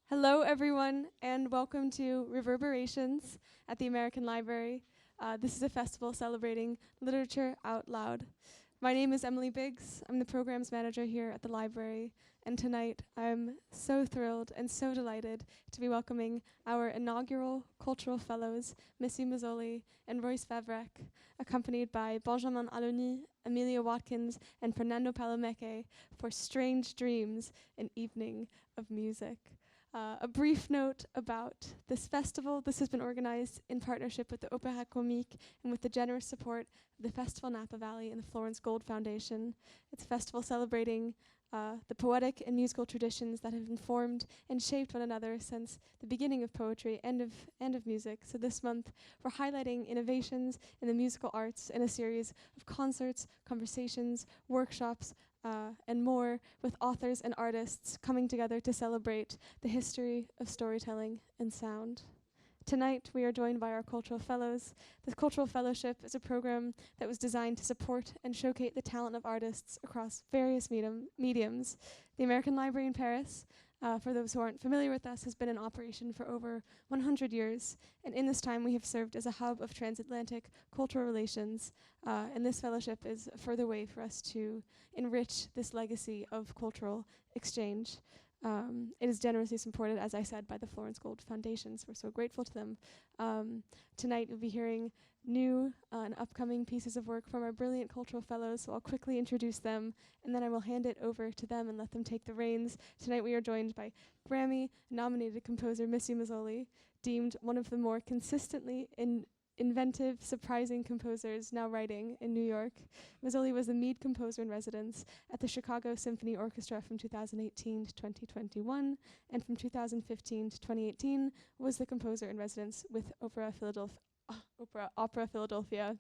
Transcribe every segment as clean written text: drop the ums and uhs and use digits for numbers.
Hello, everyone, and welcome to Reverberations at the American Library. This is a festival celebrating literature out loud. My name is Emily Biggs. I'm the programs manager here at the library, and tonight I'm so thrilled and so delighted to be welcoming our inaugural cultural fellows, Missy Mazzoli and Royce Vavrek, accompanied by Benjamin Aloni, Amelia Watkins, and Fernando Palomeque for Strange Dreams, an evening of music. A brief note about this festival. This has been organized in partnership with the Opéra Comique and with the generous support of the Festival Napa Valley and the Florence Gold Foundation. It's a festival celebrating the poetic and musical traditions that have informed and shaped one another since the beginning of poetry and of music. So this month, we're highlighting innovations in the musical arts in a series of concerts, conversations, workshops, and more, with authors and artists coming together to celebrate the history of storytelling and sound. Tonight, we are joined by our Cultural Fellows. The Cultural Fellowship is a program that was designed to support and showcase the talent of artists across various mediums. The American Library in Paris, for those who aren't familiar with us, has been in operation for over 100 years. And in this time, we have served as a hub of transatlantic cultural relations. And this fellowship is a further way for us to enrich this legacy of cultural exchange. It is generously supported, as I said, by the Florence Gold Foundation, so we're so grateful to them. Tonight you'll be hearing new and upcoming pieces of work from our brilliant cultural fellows, so I'll quickly introduce them, and then I will hand it over to them and let them take the reins. Tonight we are joined by Grammy-nominated composer Missy Mazzoli, deemed one of the more consistently inventive, surprising composers now writing in New York. Mazzoli was the Mead Composer in Residence at the Chicago Symphony Orchestra from 2018 to 2021, and from 2015 to 2018 was the composer in residence with Opera Philadelphia.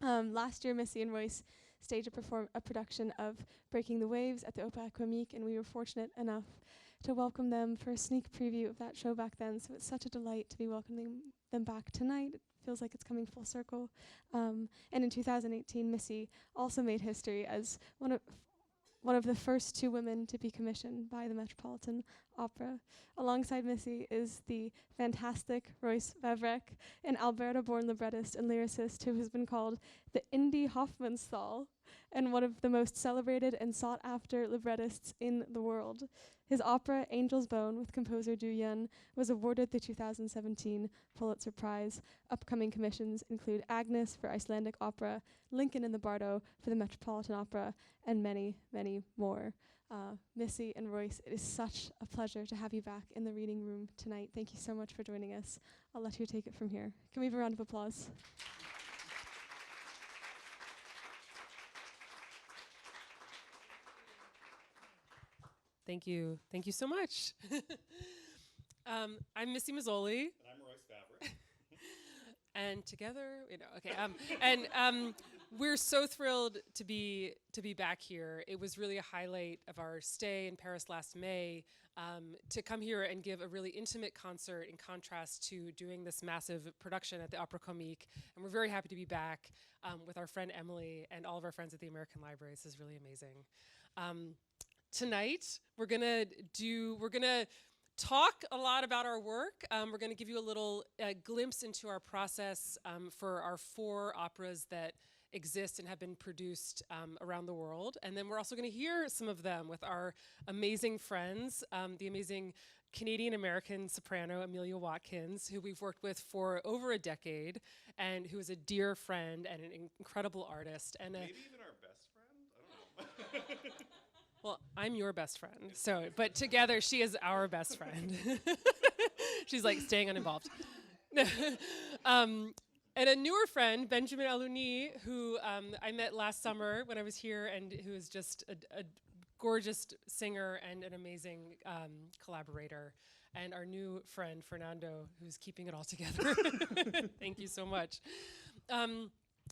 Last year, Missy and Royce staged a production of Breaking the Waves at the Opéra Comique, and we were fortunate enough to welcome them for a sneak preview of that show back then, so it's such a delight to be welcoming them back tonight. It feels like it's coming full circle. And in 2018, Missy also made history as one of the first two women to be commissioned by the Metropolitan Opera. Alongside Missy is the fantastic Royce Vavrek, an Alberta-born librettist and lyricist who has been called the Indie Hofmannsthal and one of the most celebrated and sought-after librettists in the world. His opera, Angel's Bone, with composer Du Yun, was awarded the 2017 Pulitzer Prize. Upcoming commissions include Agnes for Icelandic opera, Lincoln in the Bardo for the Metropolitan Opera, and many, many more. Missy and Royce, it is such a pleasure to have you back in the reading room tonight. Thank you so much for joining us. I'll let you take it from here. Can we have a round of applause? Thank you. Thank you so much. I'm Missy Mazzoli. And I'm Royce Vavrek. And together, we're so thrilled to be back here. It was really a highlight of our stay in Paris last May to come here and give a really intimate concert in contrast to doing this massive production at the Opéra Comique. And we're very happy to be back with our friend Emily and all of our friends at the American Library. This is really amazing. Tonight, we're gonna talk a lot about our work. We're gonna give you a little glimpse into our process for our 4 operas that exist and have been produced around the world. And then we're also gonna hear some of them with our amazing friends, the amazing Canadian-American soprano Amelia Watkins, who we've worked with for over a decade, and who is a dear friend and an incredible artist. And maybe even our best friend? I don't know. Well, I'm your best friend, but together she is our best friend. She's like staying uninvolved. And a newer friend, Benjamin Aloni, who I met last summer when I was here, and who is just a gorgeous singer and an amazing collaborator. And our new friend, Fernando, who's keeping it all together. Thank you so much.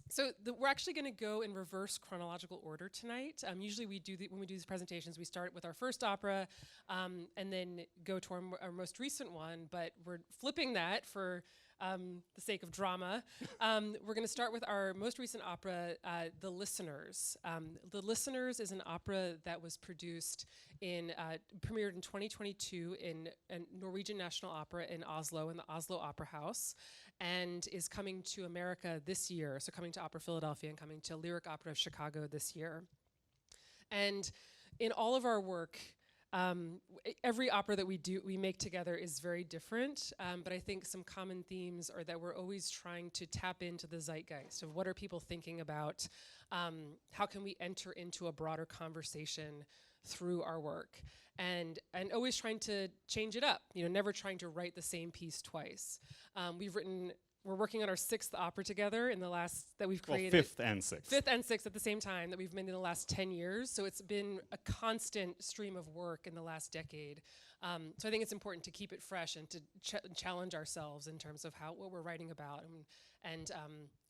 So we're actually going to go in reverse chronological order tonight. Usually when we do these presentations, we start with our first opera and then go to our most recent one, but we're flipping that for the sake of drama. We're going to start with our most recent opera, The Listeners. The Listeners is an opera that was produced premiered in 2022 in Norwegian National Opera in Oslo, in the Oslo Opera House, and is coming to America this year, so coming to Opera Philadelphia and coming to Lyric Opera of Chicago this year. And in all of our work, every opera that we make together is very different, but I think some common themes are that we're always trying to tap into the zeitgeist of what are people thinking about, how can we enter into a broader conversation through our work, and always trying to change it up, never trying to write the same piece twice. We're working on our 6th opera together that we've created. Well, 5th and 6th. 5th and 6th at the same time that we've made in the last 10 years. So it's been a constant stream of work in the last decade. So I think it's important to keep it fresh and to challenge ourselves in terms of what we're writing about and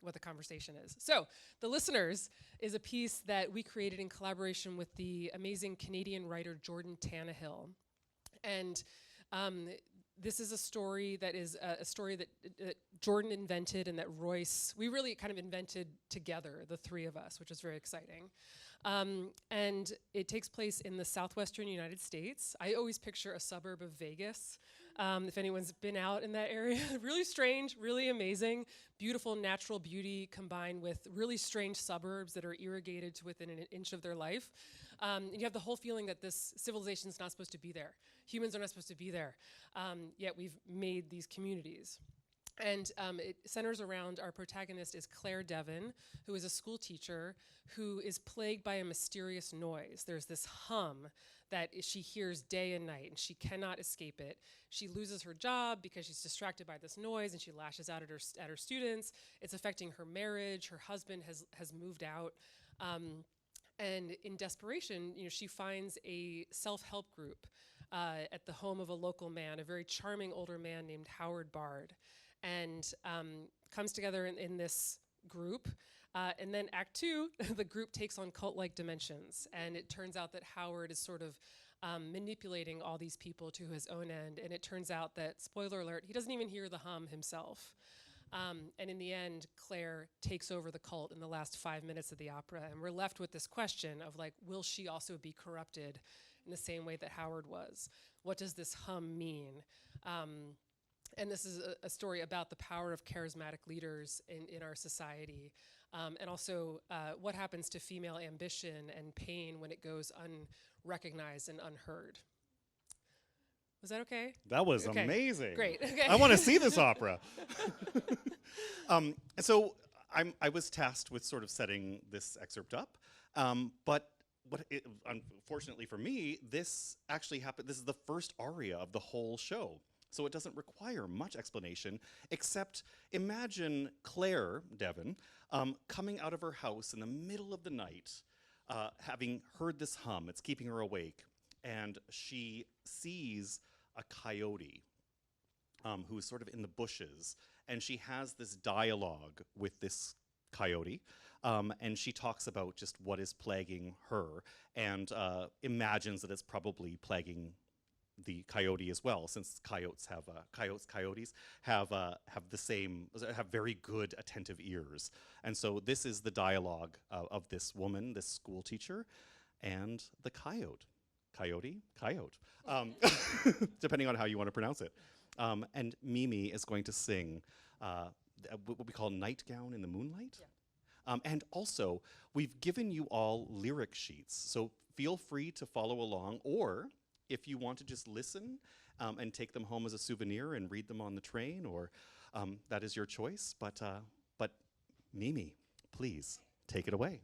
what the conversation is. So The Listeners is a piece that we created in collaboration with the amazing Canadian writer Jordan Tannehill. And this is a story that Jordan invented and that Royce, we really kind of invented together, the 3 of us, which is very exciting. And it takes place in the southwestern United States. I always picture a suburb of Vegas, if anyone's been out in that area. Really strange, really amazing, beautiful natural beauty combined with really strange suburbs that are irrigated to within an inch of their life. And you have the whole feeling that this civilization is not supposed to be there. Humans are not supposed to be there, yet we've made these communities. And it centers around our protagonist is Claire Devon, who is a school teacher who is plagued by a mysterious noise. There's this hum that she hears day and night, and she cannot escape it. She loses her job because she's distracted by this noise, and she lashes out at her students. It's affecting her marriage. Her husband has moved out. And in desperation, she finds a self-help group at the home of a local man, a very charming older man named Howard Bard, and comes together in this group. And then Act 2, the group takes on cult-like dimensions, and it turns out that Howard is sort of manipulating all these people to his own end, and it turns out that, spoiler alert, he doesn't even hear the hum himself. And in the end, Claire takes over the cult in the last 5 minutes of the opera, and we're left with this question of, will she also be corrupted in the same way that Howard was? What does this hum mean? And this is a story about the power of charismatic leaders in our society, and also what happens to female ambition and pain when it goes unrecognized and unheard. Was that okay? That was okay. Amazing. Great. Okay. I want to see this opera. So I was tasked with sort of setting this excerpt up, but unfortunately for me, this actually happened. This is the first aria of the whole show, so it doesn't require much explanation, except imagine Claire Devon coming out of her house in the middle of the night, having heard this hum. It's keeping her awake, and she sees a coyote who is sort of in the bushes, and she has this dialogue with this coyote, and she talks about just what is plaguing her, and imagines that it's probably plaguing the coyote as well, since coyotes have very good attentive ears, and so this is the dialogue of this woman, this school teacher, and the coyote, depending on how you want to pronounce it. And Mimi is going to sing what we call Nightgown in the Moonlight. Yeah. And also, we've given you all lyric sheets, so feel free to follow along, or if you want to just listen and take them home as a souvenir and read them on the train, or that is your choice. But Mimi, please take it away.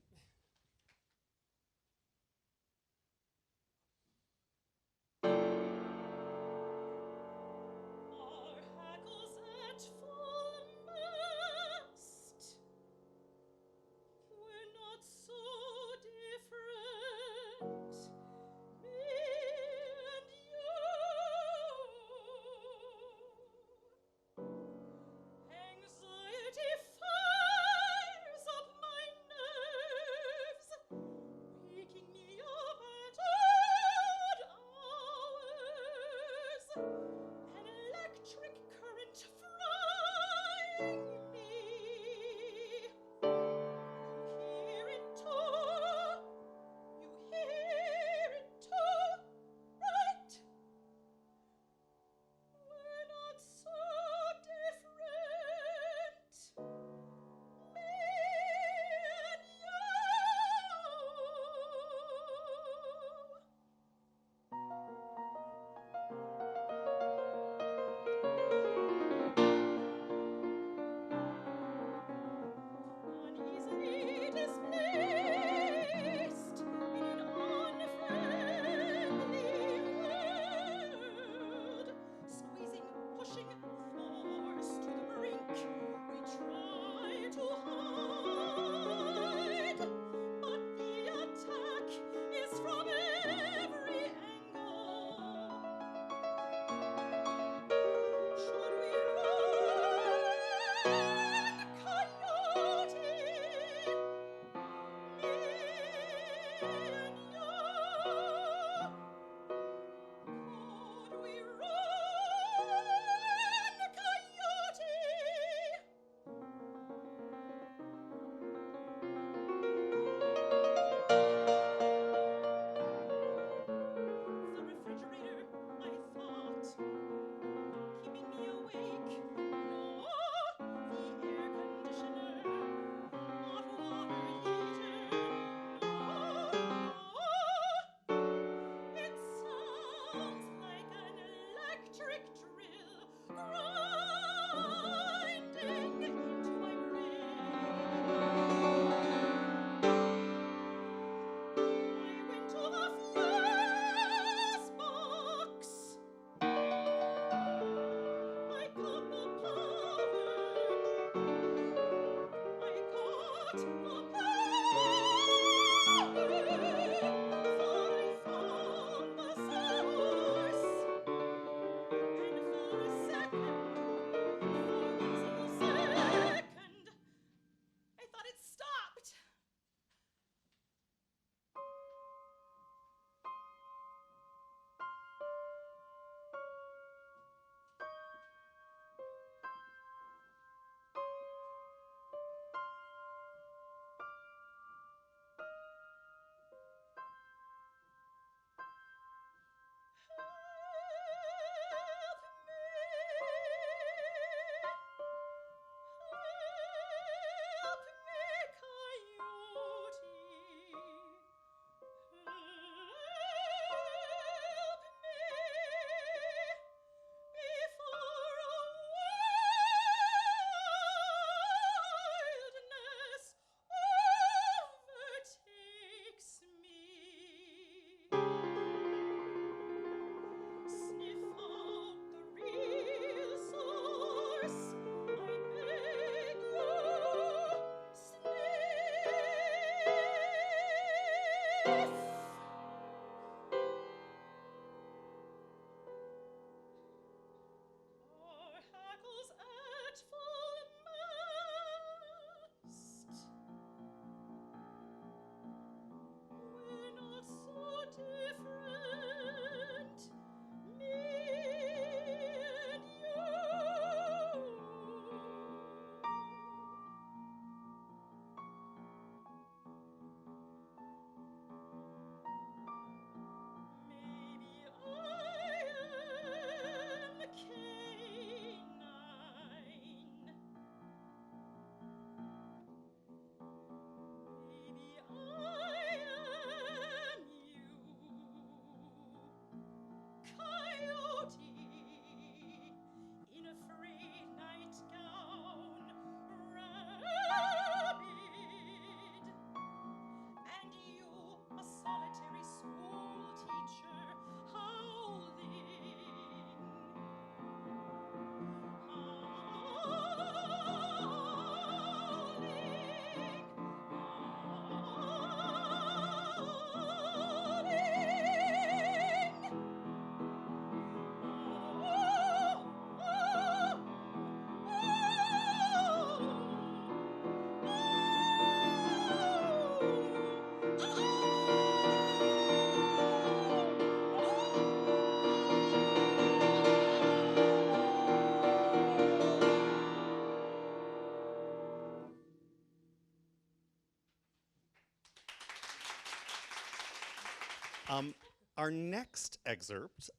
Our next excerpt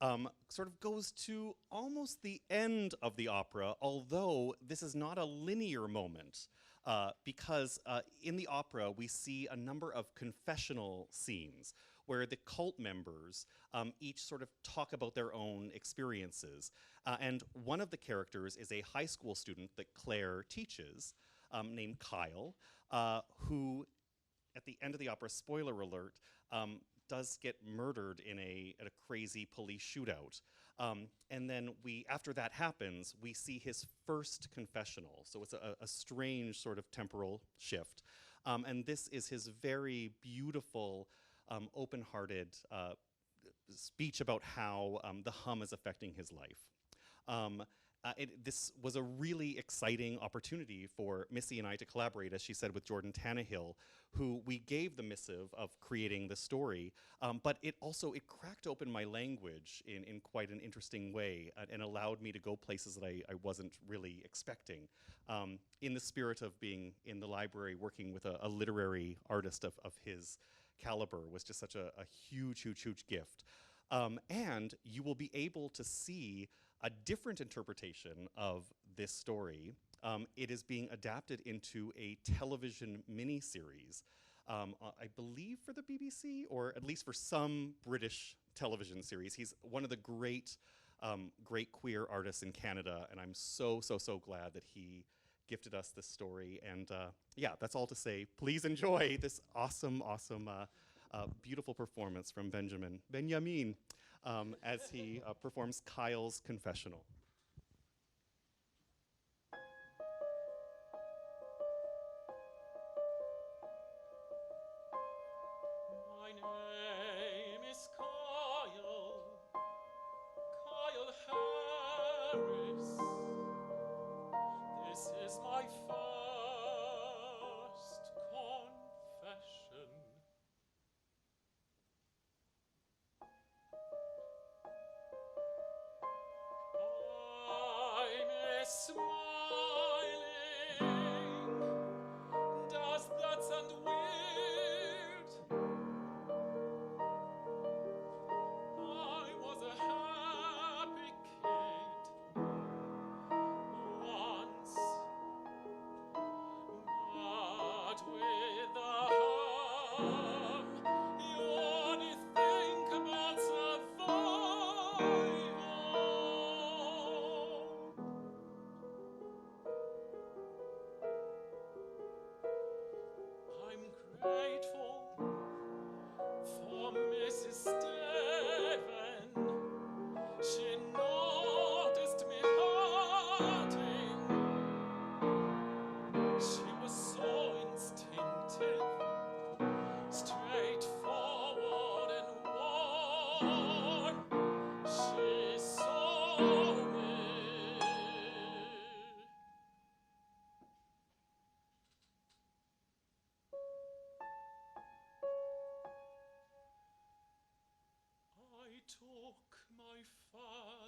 sort of goes to almost the end of the opera, although this is not a linear moment, because in the opera we see a number of confessional scenes where the cult members each sort of talk about their own experiences. And one of the characters is a high school student that Claire teaches, named Kyle, who, at the end of the opera, spoiler alert, does get murdered in a crazy police shootout. And then after that happens, we see his first confessional. So it's a strange sort of temporal shift. And this is his very beautiful, open-hearted speech about how the hum is affecting his life. This was a really exciting opportunity for Missy and I to collaborate, as she said, with Jordan Tannehill, who we gave the missive of creating the story, but it cracked open my language in quite an interesting way and allowed me to go places that I wasn't really expecting. In the spirit of being in the library, working with a literary artist of his caliber was just such a huge, huge, huge gift. And you will be able to see a different interpretation of this story. It is being adapted into a television miniseries, I believe for the BBC, or at least for some British television series. He's one of the great queer artists in Canada, and I'm so, so, so glad that he gifted us this story. And yeah, that's all to say. Please enjoy this awesome, awesome, beautiful performance from Benjamin as he performs Kyle's confessional. My name is Kyle Harris. This is my first confession. I'm smiling. Does that sound weird?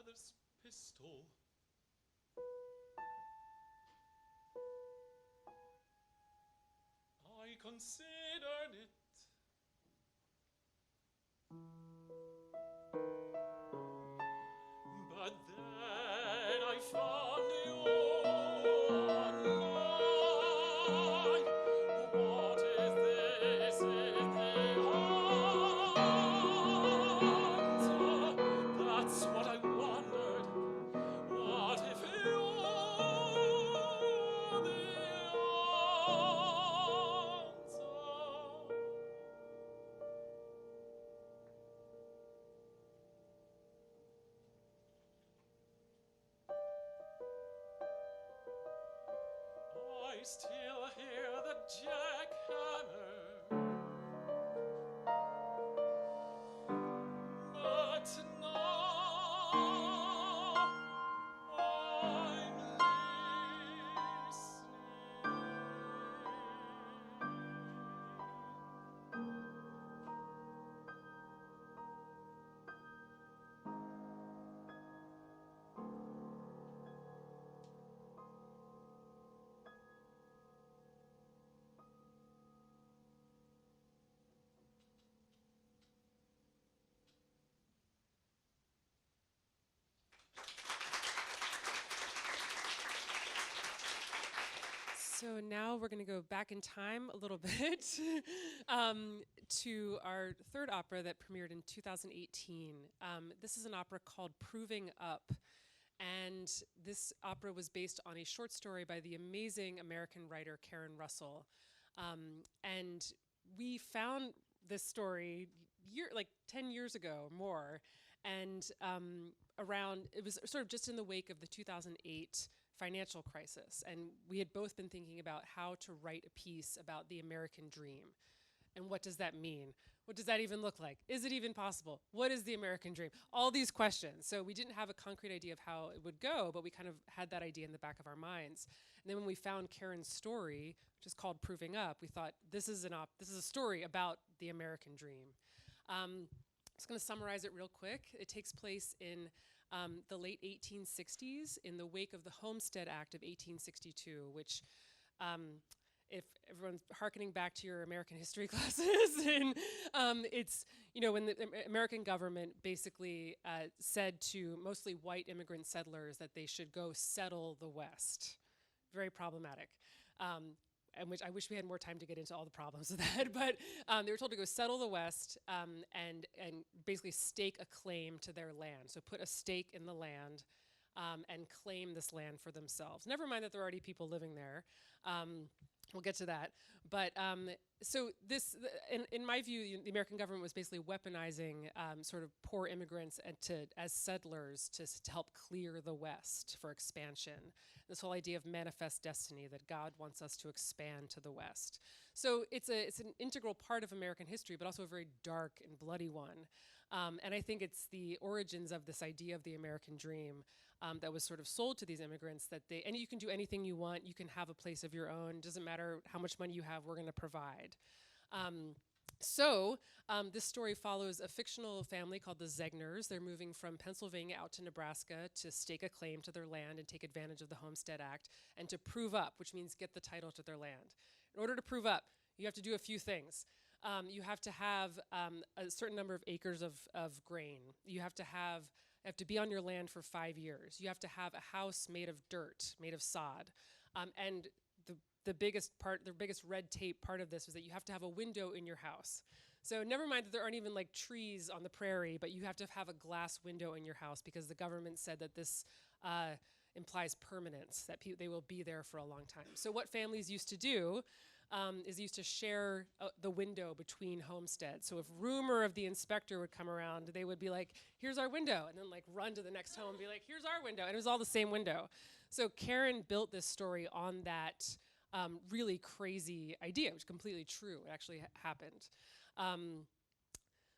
father's pistol. I considered it. But then I found the old line. What is this? Is the answer? That's what I wondered. What if you're the answer? I still hear the jackhammer, but now I'm So now we're going to go back in time a little bit to our third opera that premiered in 2018. This is an opera called Proving Up. And this opera was based on a short story by the amazing American writer Karen Russell. And we found this story like 10 years ago or more. And it was sort of just in the wake of the 2008 financial crisis. And we had both been thinking about how to write a piece about the American dream. And what does that mean? What does that even look like? Is it even possible? What is the American dream? All these questions. So we didn't have a concrete idea of how it would go, but we kind of had that idea in the back of our minds. And then when we found Karen's story, which is called Proving Up, we thought this is a story about the American dream. I'm just going to summarize it real quick. It takes place in the late 1860s in the wake of the Homestead Act of 1862, which if everyone's hearkening back to your American history classes, and it's, when the American government basically said to mostly white immigrant settlers that they should go settle the West. Very problematic. And which I wish we had more time to get into all the problems of that, but they were told to go settle the West and basically stake a claim to their land. So put a stake in the land and claim this land for themselves. Never mind that there are already people living there. We'll get to that. But so this, in my view, the American government was basically weaponizing sort of poor immigrants and as settlers to help clear the West for expansion. This whole idea of manifest destiny, that God wants us to expand to the West. So it's an integral part of American history, but also a very dark and bloody one. And I think it's the origins of this idea of the American dream that was sort of sold to these immigrants, and you can do anything you want, you can have a place of your own, doesn't matter how much money you have, we're gonna provide. This story follows a fictional family called the Zegners. They're moving from Pennsylvania out to Nebraska to stake a claim to their land and take advantage of the Homestead Act, and to prove up, which means get the title to their land. In order to prove up, you have to do a few things. You have to have a certain number of acres of grain. You have to be on your land for 5 years. You have to have a house made of dirt, made of sod. And the biggest red tape part of this is that you have to have a window in your house. So never mind that there aren't even like trees on the prairie, but you have to have a glass window in your house because the government said that this implies permanence, that they will be there for a long time. So what families used to do is used to share the window between homesteads. So if rumor of the inspector would come around, they would be like, here's our window, and then like run to the next home and be like, here's our window, and it was all the same window. So Karen built this story on that really crazy idea, which is completely true. It actually happened.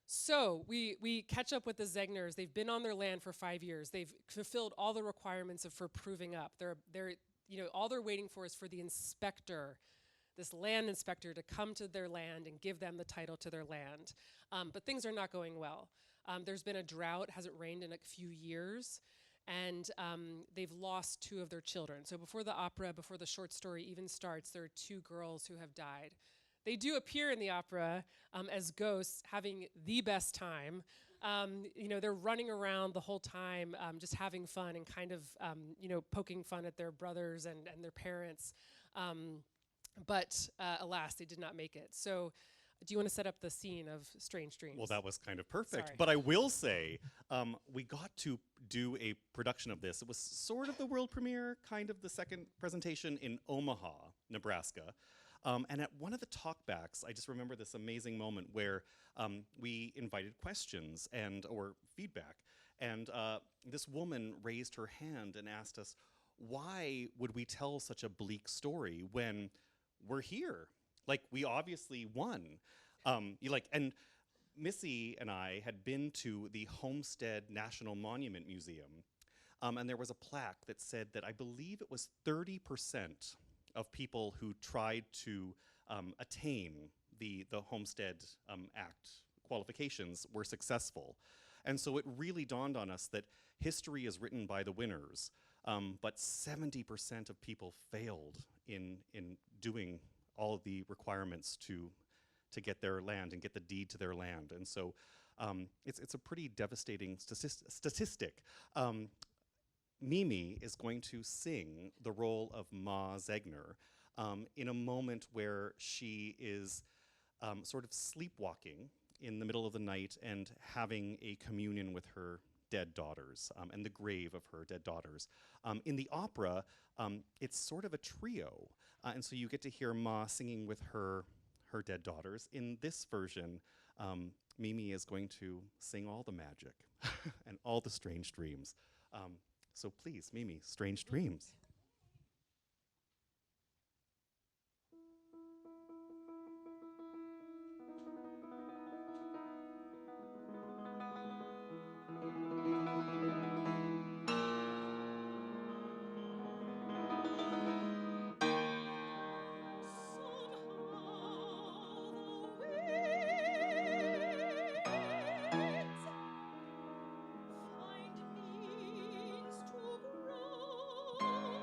So we catch up with the Zegners. They've been on their land for 5 years. They've fulfilled all the requirements for proving up. All they're waiting for is for the inspector, this land inspector, to come to their land and give them the title to their land. But things are not going well. There's been a drought, hasn't rained in a few years. and they've lost 2 of their children. So before the opera, before the short story even starts, there are 2 girls who have died. They do appear in the opera as ghosts, having the best time. You know, they're running around the whole time, just having fun and kind of, you know, poking fun at their brothers and their parents. But alas, they did not make it. So do you want to set up the scene of Strange Dreams? Well, that was kind of perfect. Sorry. But I will say, we got to do a production of this. It was sort of the world premiere, kind of the second presentation in Omaha, Nebraska. And at one of the talkbacks, I just remember this amazing moment where we invited questions or feedback. And this woman raised her hand and asked us, why would we tell such a bleak story when we're here? Like, we obviously won. And Missy and I had been to the Homestead National Monument Museum, and there was a plaque that said that I believe it was 30% of people who tried to attain the Homestead Act qualifications were successful. And so it really dawned on us that history is written by the winners, but 70% of people failed in doing all of the requirements to get their land and get the deed to their land. And so it's a pretty devastating statistic. Mimi is going to sing the role of Ma Zegner in a moment where she is sort of sleepwalking in the middle of the night and having a communion with her dead daughters and the grave of her dead daughters. In the opera, it's sort of a trio, and so you get to hear Ma singing with her dead daughters. In this version, Mimi is going to sing all the magic and all the strange dreams. So please, Mimi, Strange Dreams. Find means to grow.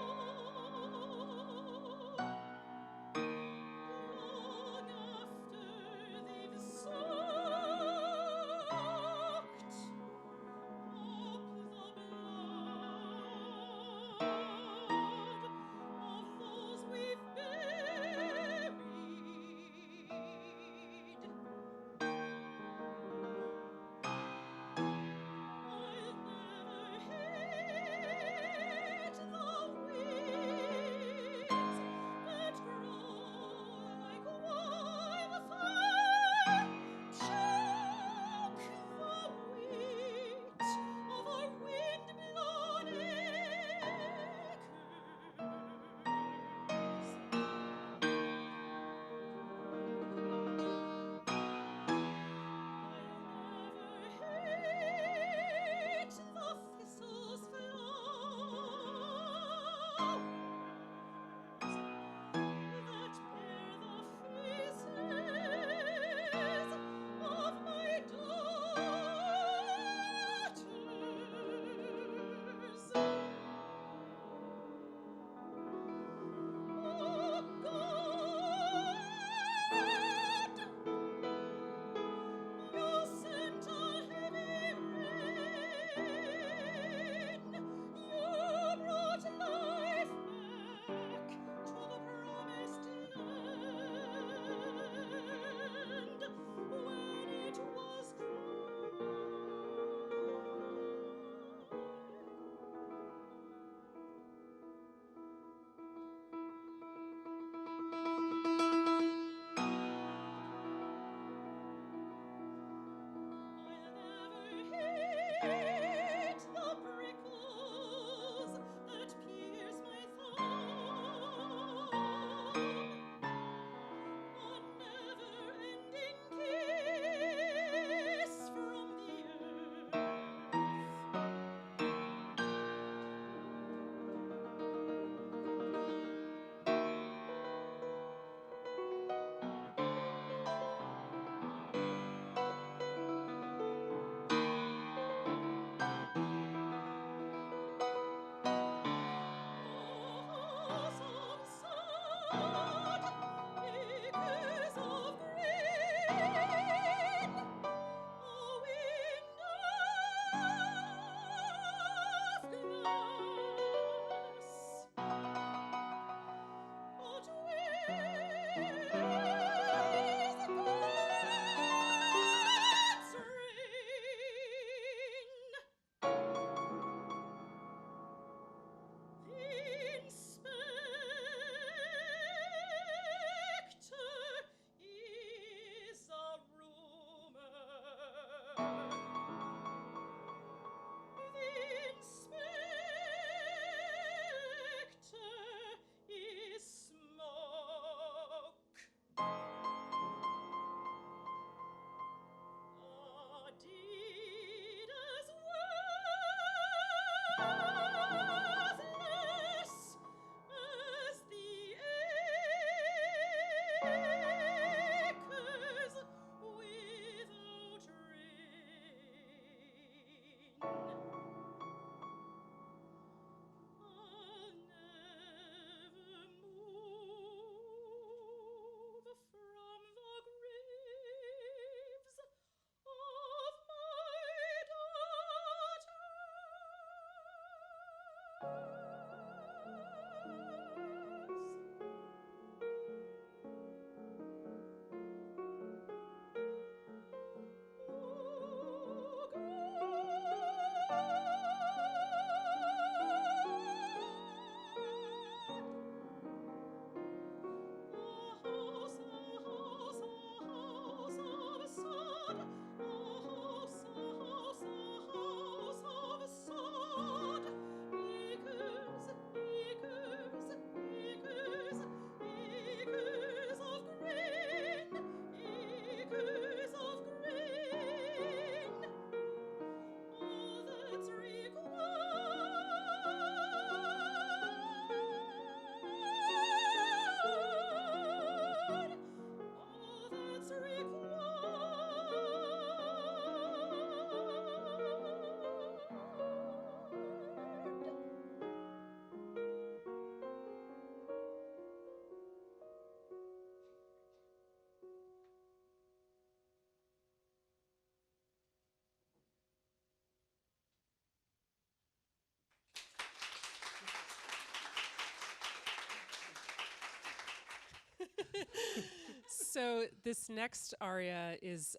So this next aria is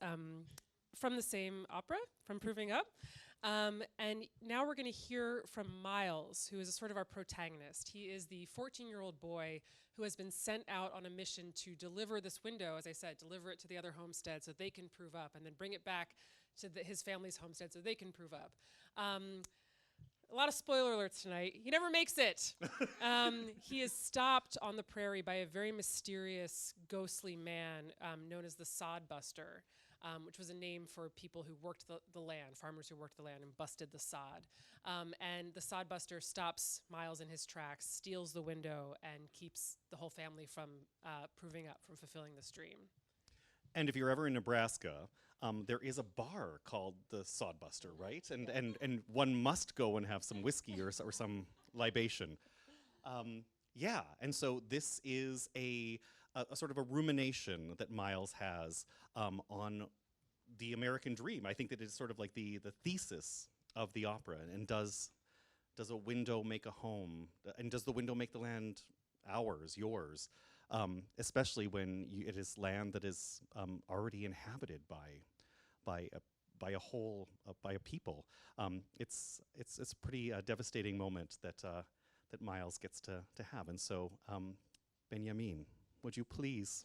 from the same opera, from Proving Up. And now we're going to hear from Miles, who is sort of our protagonist. He is the 14-year-old boy who has been sent out on a mission to deliver this window, as I said, deliver it to the other homestead so they can prove up, and then bring it back to his family's homestead so they can prove up. A lot of spoiler alerts tonight. He never makes it. He is stopped on the prairie by a very mysterious, ghostly man known as the sodbuster, which was a name for people who worked the land, farmers who worked the land and busted the sod. And the sodbuster stops Miles in his tracks, steals the window, and keeps the whole family from proving up, from fulfilling this dream. And if you're ever in Nebraska, there is a bar called the Sodbuster, right? And one must go and have some whiskey or some libation. Yeah, and so this is a sort of a rumination that Miles has on the American dream. I think that it's sort of like the thesis of the opera. And does a window make a home? And does the window make the land ours, yours? Especially when it is land that is already inhabited by a people. It's a pretty devastating moment that Miles gets to have. And so, Benjamin, would you please?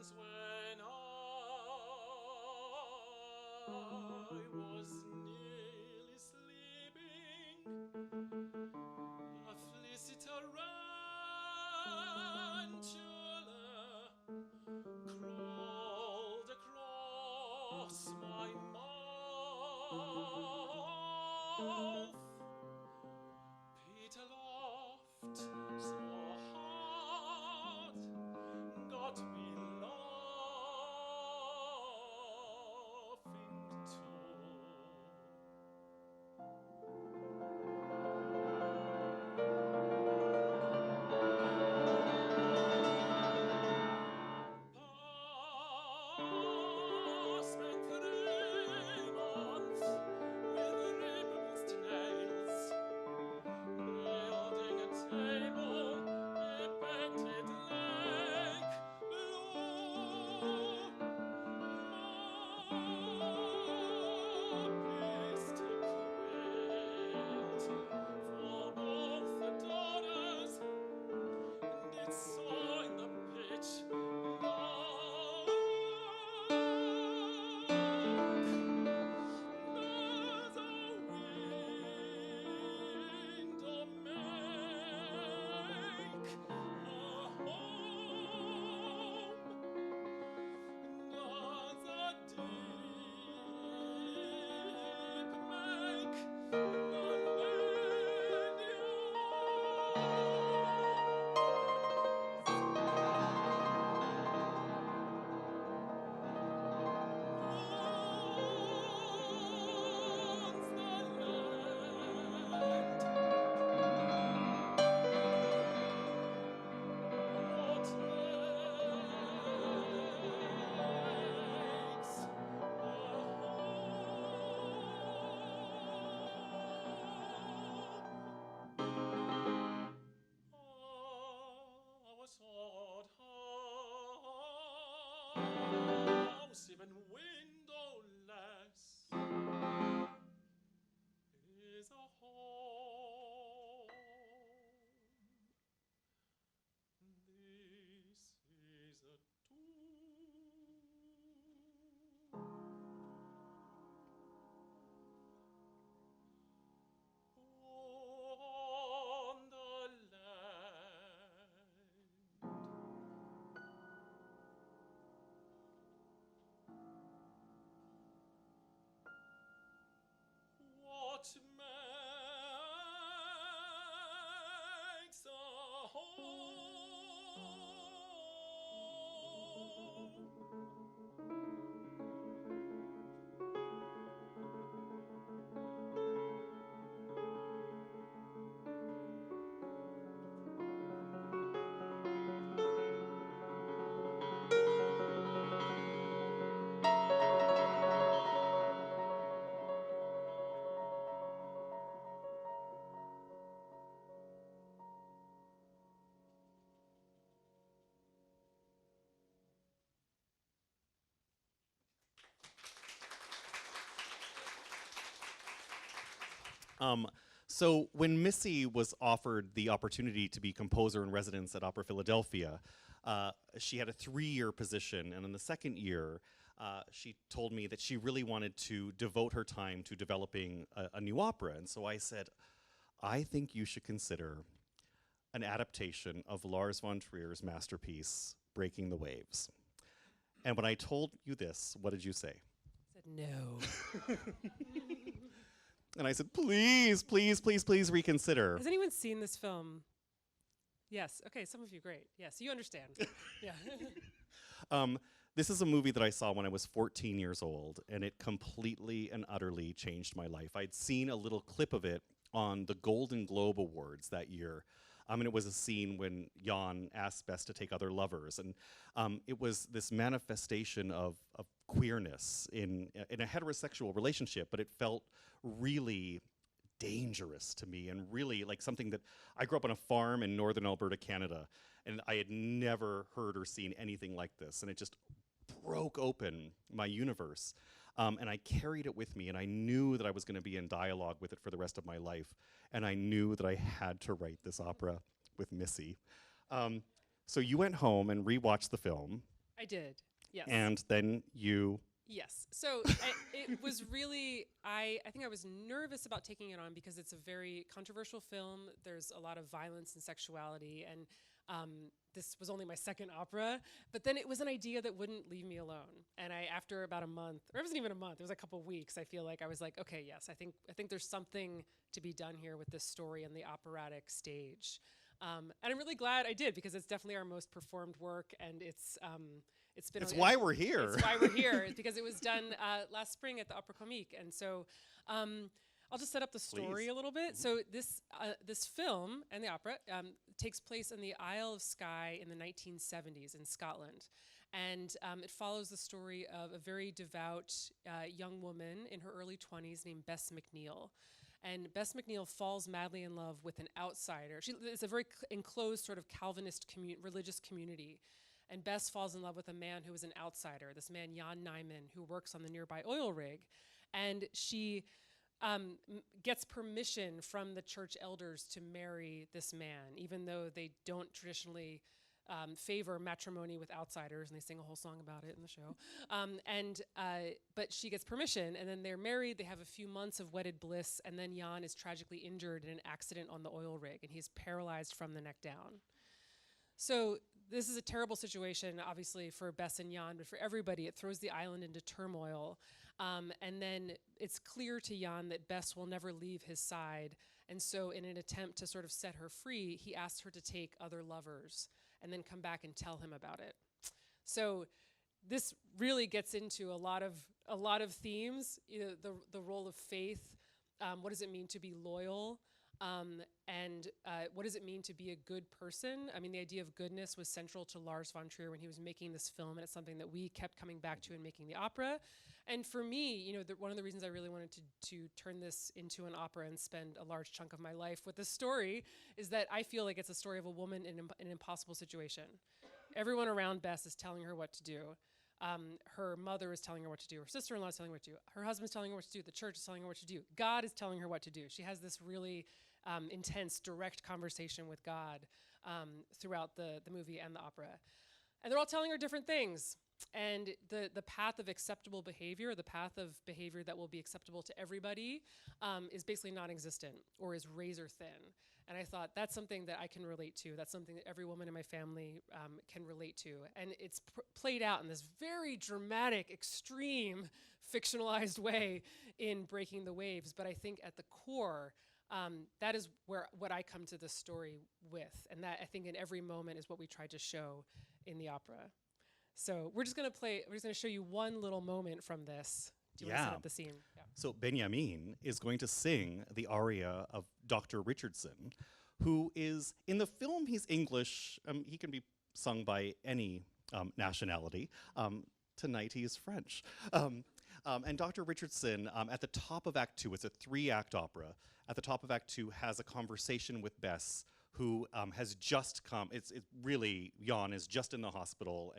Once when I was nearly sleeping, a fleecy tarantula crawled across my mouth. Peter laughed so hard, got me lost. So when Missy was offered the opportunity to be composer in residence at Opera Philadelphia, she had a 3-year position, and in the second year, she told me that she really wanted to devote her time to developing a new opera. And so I said, I think you should consider an adaptation of Lars von Trier's masterpiece, Breaking the Waves. And when I told you this, what did you say? I said no. And I said, please, please, please, please reconsider. Has anyone seen this film? Yes. Okay, some of you, great. Yes, you understand. Yeah. This is a movie that I saw when I was 14 years old, and it completely and utterly changed my life. I'd seen a little clip of it on the Golden Globe Awards that year. And it was a scene when Jan asked Bess to take other lovers. And it was this manifestation of queerness in a heterosexual relationship, but it felt really dangerous to me and really like something that I grew up on a farm in northern Alberta, Canada, and I had never heard or seen anything like this. And it just broke open my universe. And I carried it with me, and I knew that I was going to be in dialogue with it for the rest of my life. And I knew that I had to write this opera with Missy. So you went home and rewatched the film. I did, yes. And then you... Yes. So it was really, I think I was nervous about taking it on because it's a very controversial film. There's a lot of violence and sexuality, and this was only my second opera, but then it was an idea that wouldn't leave me alone. And after about a month, or it wasn't even a month, it was a couple of weeks, I feel like I was like, okay, yes, I think there's something to be done here with this story and the operatic stage. And I'm really glad I did, because it's definitely our most performed work, and it's been. It's why we're here. It's why we're here, because it was done last spring at the Opéra Comique, and so I'll just set up the story a little bit. So this film and the opera takes place in the Isle of Skye in the 1970s in Scotland, and it follows the story of a very devout young woman in her early 20s named Bess McNeill. And Bess McNeill falls madly in love with an outsider. It's a very enclosed sort of Calvinist religious community. And Bess falls in love with a man who is an outsider, this man Jan Nyman, who works on the nearby oil rig. And she gets permission from the church elders to marry this man, even though they don't traditionally favor matrimony with outsiders, and they sing a whole song about it in the show. But she gets permission, and then they're married. They have a few months of wedded bliss, and then Jan is tragically injured in an accident on the oil rig, and he's paralyzed from the neck down. So this is a terrible situation, obviously, for Bess and Jan, but for everybody. It throws the island into turmoil. And then it's clear to Jan that Bess will never leave his side. And so in an attempt to sort of set her free, he asks her to take other lovers and then come back and tell him about it. So this really gets into a lot of themes, the role of faith, what does it mean to be loyal, and what does it mean to be a good person? I mean, the idea of goodness was central to Lars von Trier when he was making this film, and it's something that we kept coming back to in making the opera. And for me, one of the reasons I really wanted to turn this into an opera and spend a large chunk of my life with this story is that I feel like it's a story of a woman in an impossible situation. Everyone around Bess is telling her what to do. Her mother is telling her what to do. Her sister-in-law is telling her what to do. Her husband's telling her what to do. The church is telling her what to do. God is telling her what to do. She has this really intense, direct conversation with God throughout the movie and the opera. And they're all telling her different things. And the path of acceptable behavior, the path of behavior that will be acceptable to everybody, is basically non-existent or is razor thin. And I thought, that's something that I can relate to. That's something that every woman in my family can relate to. And it's played out in this very dramatic, extreme, fictionalized way in Breaking the Waves. But I think at the core, that is what I come to this story with. And that, I think, in every moment is what we tried to show in the opera. So we're just going to show you one little moment from this. Do you want to set up the scene? Yeah. So Benjamin is going to sing the aria of Dr. Richardson, who is, in the film, he's English. He can be sung by any nationality. Tonight he is French. And Dr. Richardson, at the top of Act 2, it's a 3-act opera, at the top of Act 2 has a conversation with Bess, who has just come. It's really, Jan is just in the hospital,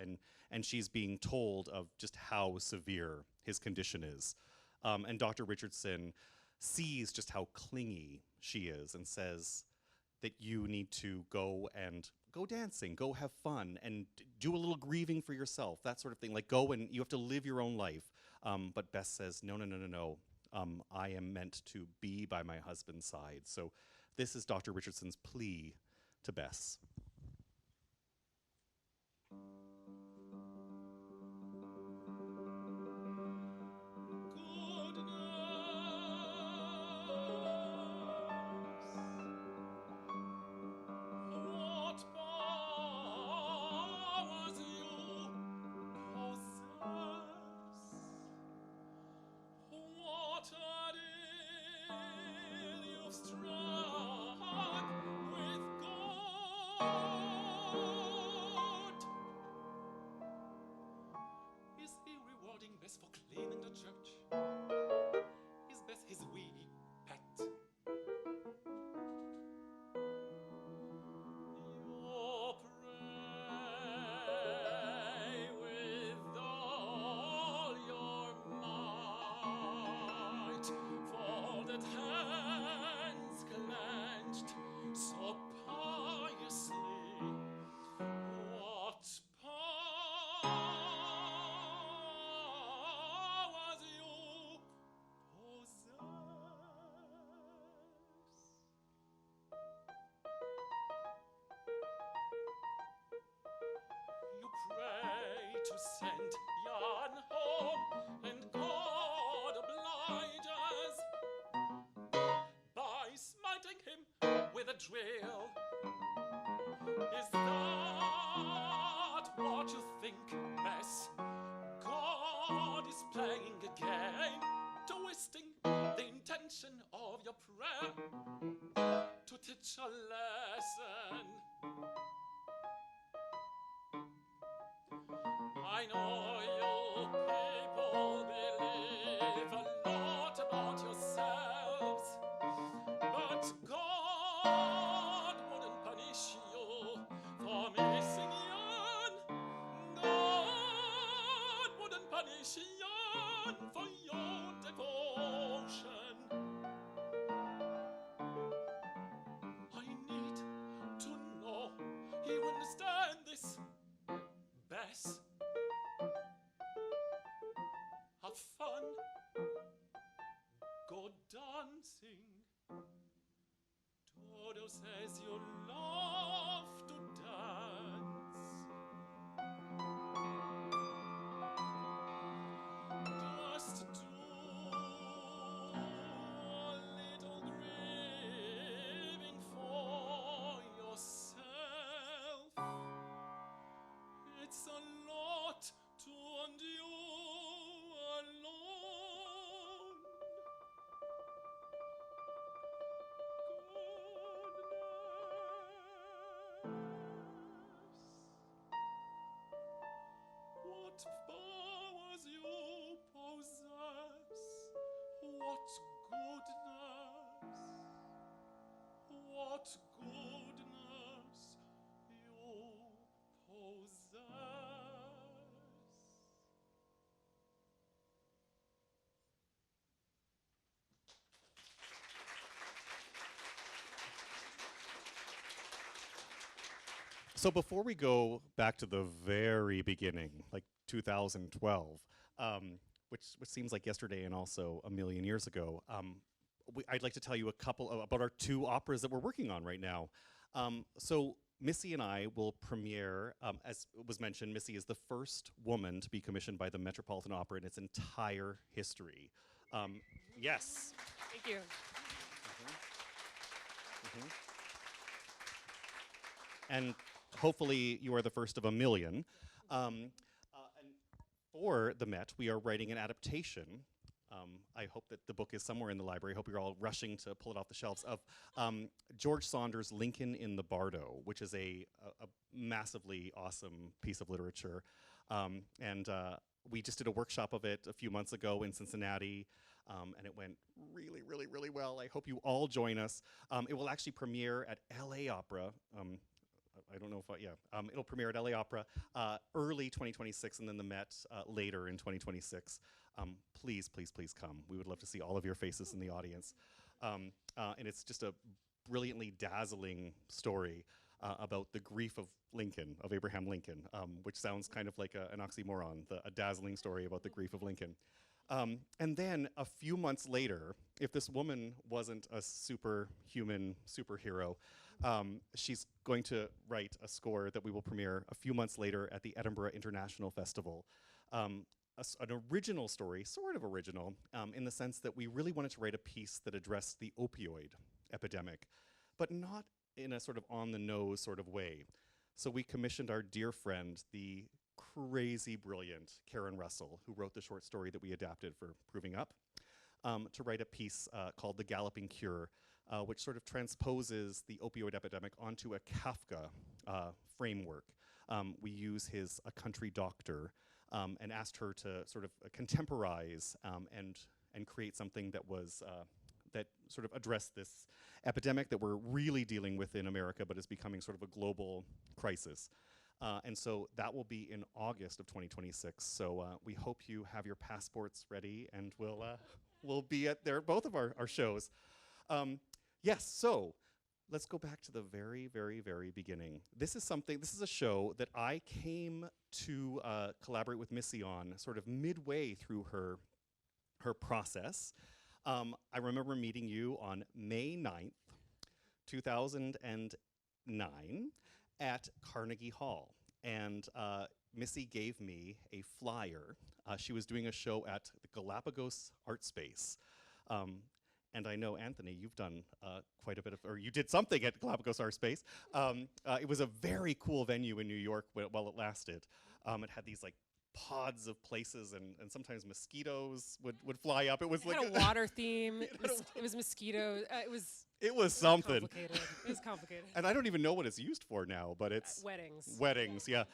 and she's being told of just how severe his condition is. And Dr. Richardson sees just how clingy she is and says that you need to go dancing, go have fun, and do a little grieving for yourself, that sort of thing. Like, go and you have to live your own life. But Bess says, no. I am meant to be by my husband's side. So this is Dr. Richardson's plea to Bess. To send Jan home, and God obliges by smiting him with a drill. Is that what you think, Bess? God is playing a game, twisting the intention of your prayer to teach a lesson. I know you people believe a lot about yourselves, but God wouldn't punish you for missing Jan. God wouldn't punish Jan for your devotion. I need to know you understand this, Bess. Have fun, go dancing. Dodo says you love to dance. Just do a little grieving for yourself. It's a lot to endure alone. Goodness, what powers you possess, what goodness you possess. So before we go back to the very beginning, like 2012, which seems like yesterday and also a million years ago, I'd like to tell you a couple about our 2 operas that we're working on right now. So Missy and I will premiere, as was mentioned, Missy is the first woman to be commissioned by the Metropolitan Opera in its entire history. Yes. Thank you. And hopefully you are the first of a million. for the Met, we are writing an adaptation. I hope that the book is somewhere in the library. I hope you're all rushing to pull it off the shelves, of George Saunders' Lincoln in the Bardo, which is a massively awesome piece of literature. And we just did a workshop of it a few months ago in Cincinnati, and it went really, really, really well. I hope you all join us. It will actually premiere at LA Opera. I don't know if it'll premiere at LA Opera early 2026, and then the Met later in 2026. Please, please, please come. We would love to see all of your faces in the audience. And it's just a brilliantly dazzling story about the grief of Lincoln, of Abraham Lincoln, which sounds kind of like an oxymoron, a dazzling story about the grief of Lincoln. And then a few months later, if this woman wasn't a superhuman superhero, she's going to write a score that we will premiere a few months later at the Edinburgh International Festival. An original story, sort of original, in the sense that we really wanted to write a piece that addressed the opioid epidemic, but not in a sort of on-the-nose sort of way. So we commissioned our dear friend, the crazy brilliant Karen Russell, who wrote the short story that we adapted for Proving Up, to write a piece called The Galloping Cure, which sort of transposes the opioid epidemic onto a Kafka framework. We use his A Country Doctor, and asked her to sort of contemporize and create something that was that sort of addressed this epidemic that we're really dealing with in America, but is becoming sort of a global crisis. And so that will be in August of 2026. So we hope you have your passports ready, and we'll be at both of our shows. Yes, so let's go back to the very, very, very beginning. This is a show that I came to collaborate with Missy on sort of midway through her process. I remember meeting you on May 9th, 2009 at Carnegie Hall. And Missy gave me a flyer. She was doing a show at the Galapagos Art Space. And I know, Anthony, you've done quite a bit or you did something at Galapagos Art Space. It was a very cool venue in New York while it lasted. It had these like pods of places, and sometimes mosquitoes would fly up. It was like a water theme. It was mosquitoes. It was something. Complicated. It was complicated. And I don't even know what it's used for now, but it's weddings. Weddings, yeah.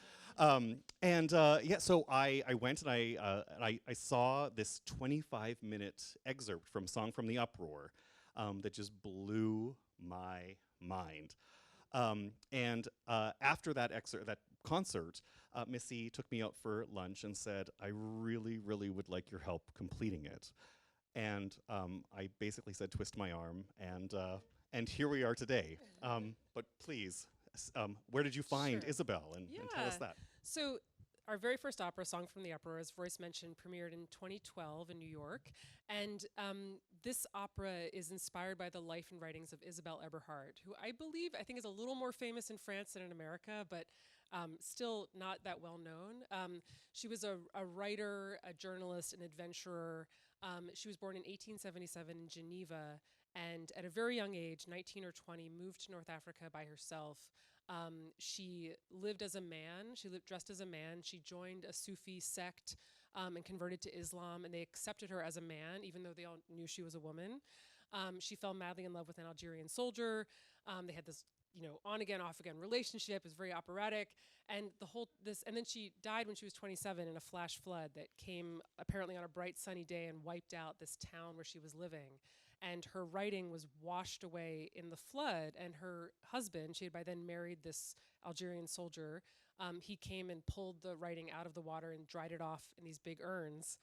So I went and I saw this 25-minute excerpt from Song from the Uproar that just blew my mind. After that concert, Missy took me out for lunch and said, I really, really would like your help completing it. And I basically said, twist my arm, and here we are today. But please, where did you find Isabel, and tell us that. So our very first opera, Song from the Uproar, as Royce mentioned, premiered in 2012 in New York. And this opera is inspired by the life and writings of Isabelle Eberhard, who I think is a little more famous in France than in America, but still not that well known. She was a writer, a journalist, an adventurer. She was born in 1877 in Geneva, and at a very young age, 19 or 20, moved to North Africa by herself. She lived as a man. She lived dressed as a man. She joined a Sufi sect and converted to Islam, and they accepted her as a man, even though they all knew she was a woman. She fell madly in love with an Algerian soldier. They had this, on again, off again relationship. It was very operatic, and and then she died when she was 27 in a flash flood that came apparently on a bright sunny day and wiped out this town where she was living. And her writing was washed away in the flood, and her husband, she had by then married this Algerian soldier, he came and pulled the writing out of the water and dried it off in these big urns.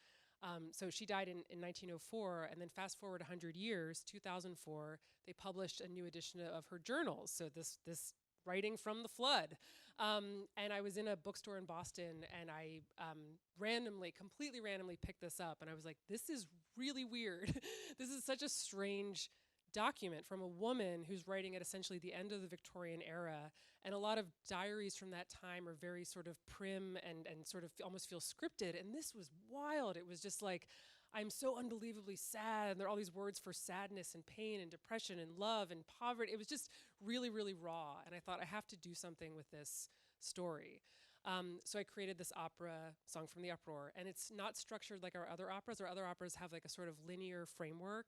So she died in 1904, and then fast forward 100 years, 2004, they published a new edition of her journals. So this writing from the flood. And I was in a bookstore in Boston, and I completely randomly picked this up, and I was like, this is really weird. This is such a strange document from a woman who's writing at essentially the end of the Victorian era, and a lot of diaries from that time are very sort of prim and sort of almost feel scripted, and this was wild. It was just like, I'm so unbelievably sad, and there are all these words for sadness and pain and depression and love and poverty. It was just really, really raw, and I thought I have to do something with this story. So I created this opera, Song from the Uproar, and it's not structured like our other operas. Our other operas have like a sort of linear framework.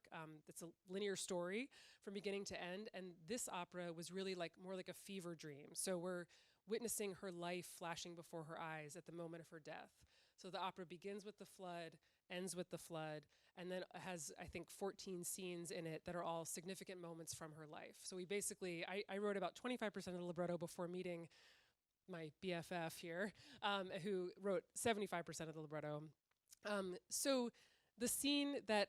It's a linear story from beginning to end, and this opera was really like more like a fever dream. So we're witnessing her life flashing before her eyes at the moment of her death. So the opera begins with the flood, ends with the flood, and then has, I think, 14 scenes in it that are all significant moments from her life. So we basically, I wrote about 25% of the libretto before meeting my BFF here, who wrote 75% of the libretto. So the scene that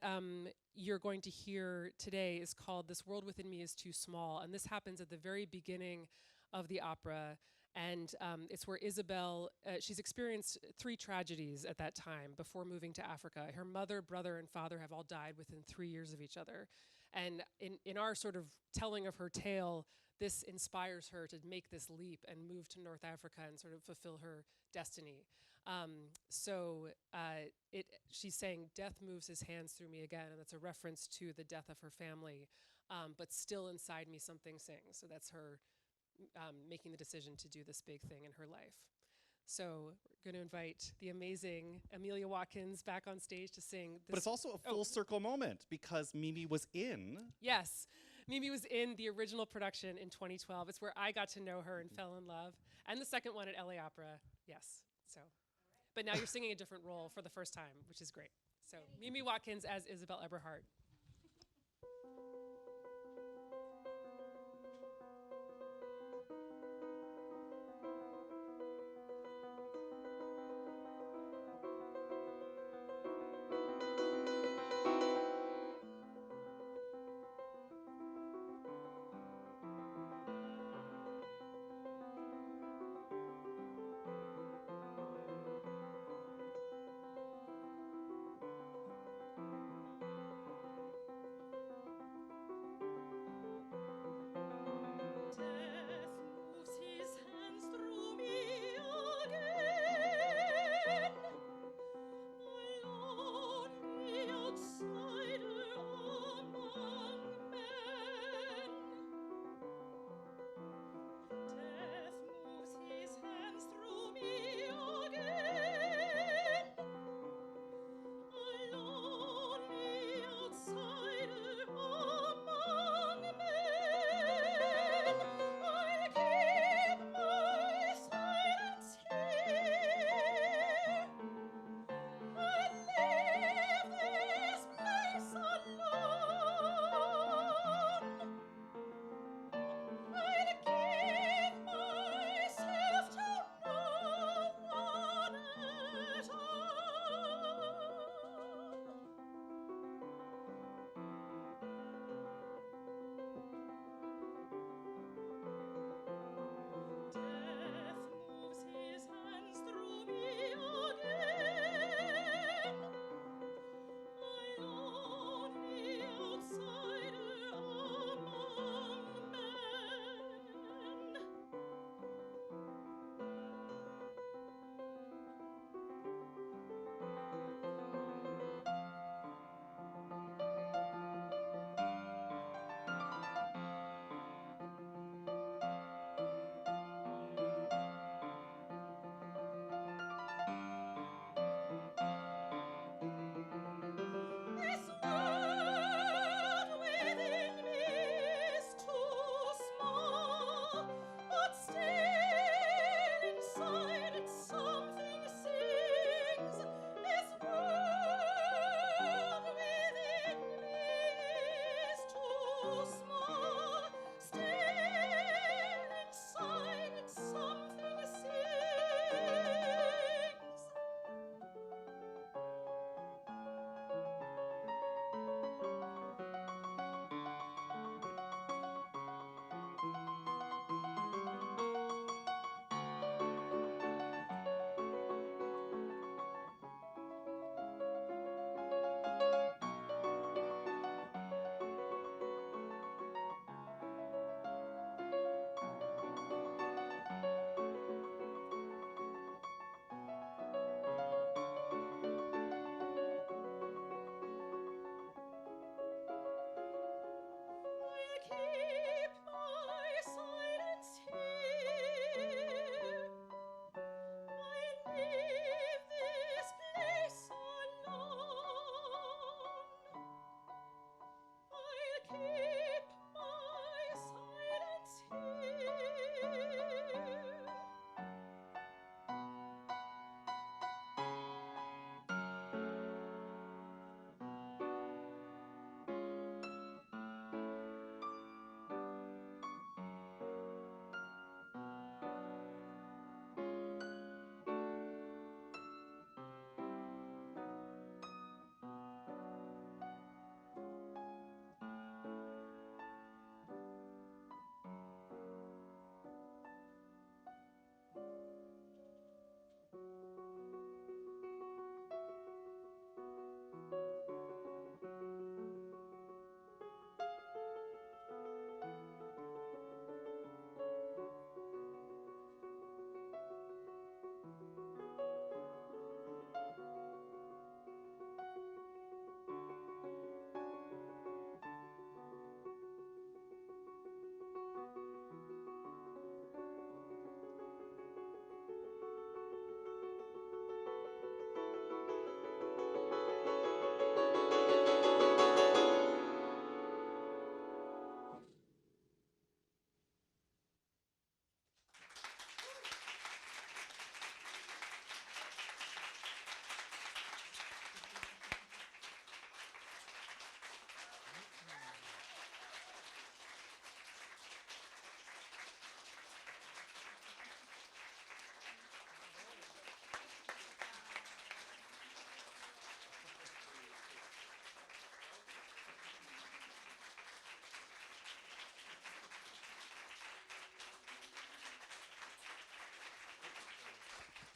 you're going to hear today is called "This World Within Me Is Too Small," and this happens at the very beginning of the opera. And it's where Isabel, she's experienced 3 tragedies at that time before moving to Africa. Her mother, brother, and father have all died within 3 years of each other. And in our sort of telling of her tale, this inspires her to make this leap and move to North Africa and sort of fulfill her destiny. She's saying, "Death moves his hands through me again," and that's a reference to the death of her family. But still inside me something sings. So that's her making the decision to do this big thing in her life. So we're going to invite the amazing Amelia Watkins back on stage to sing this. But it's also a full circle moment because Mimi was in. Yes. Mimi was in the original production in 2012. It's where I got to know her and fell in love. And the second one at LA Opera. Yes. So, but now you're singing a different role for the first time, which is great. So Mimi Watkins as Isabel Eberhardt.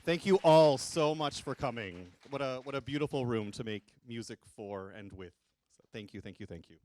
Thank you all so much for coming. What a beautiful room to make music for and with. So thank you, thank you, thank you.